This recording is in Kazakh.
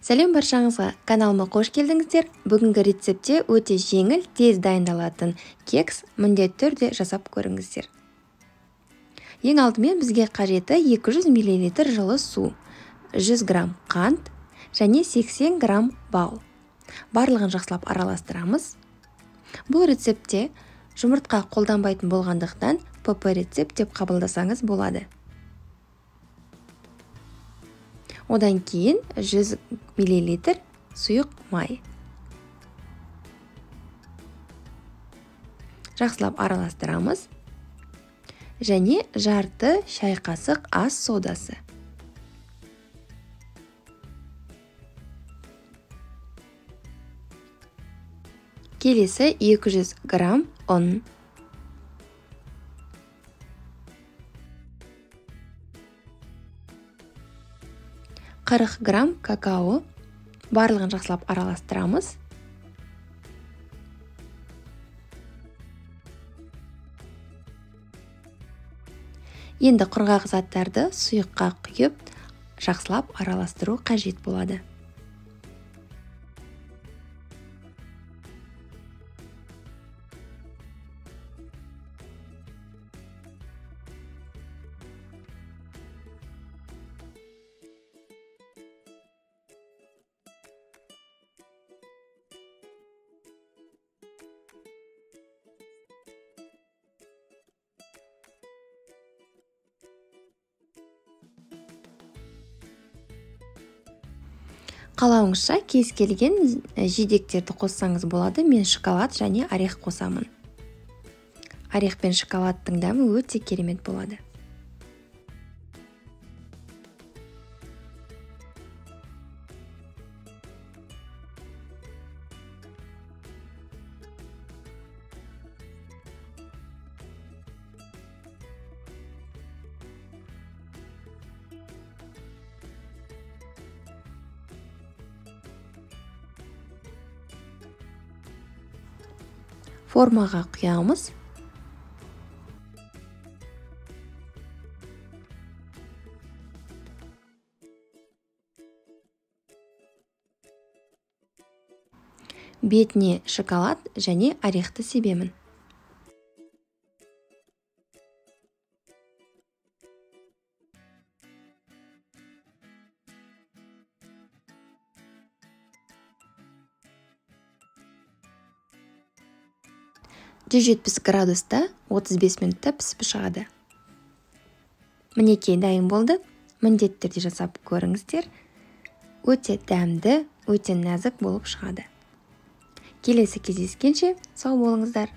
Сәлем баршаңызға, каналыма қош келдіңіздер. Бүгінгі рецептте өте жеңіл, тез дайындалатын кекс міндетті түрде жасап көріңіздер. Ең алдымен бізге қажеті 200 мл жылы су, 100 грамм қант және 80 грамм бал. Барлығын жақсылап араластырамыз. Бұл рецептте жұмыртқа қолданбайтын болғандықтан ПП рецепт деп қабылдасаңыз болады. Одан кейін 100 мл сұйық май. Жақсылап араластырамыз. Және жарты шай қасық ас содасы. Келесі 200 грамм ұн. Қырық грамм какао. Барлығын жақсылап араластырамыз. Енді құрғақ заттарды сұйыққа құйып, жақсылап араластыру қажет болады. Қалауыңызша кез келген жидектерді қоссаңыз болады. Мен шоколад және орех қосамын. Орех пен шоколадтың дәмі өте керемет болады. Формаға құямыз. Бетіне шоколад және орехты себемін. градуста 35 минутта пісіп шығады. Мінекей дайын болды. Міндетті түрде жасап көріңіздер. Өте дәмді, өте нәзік болып шығады. Келесі кездескенше сау болыңыздар.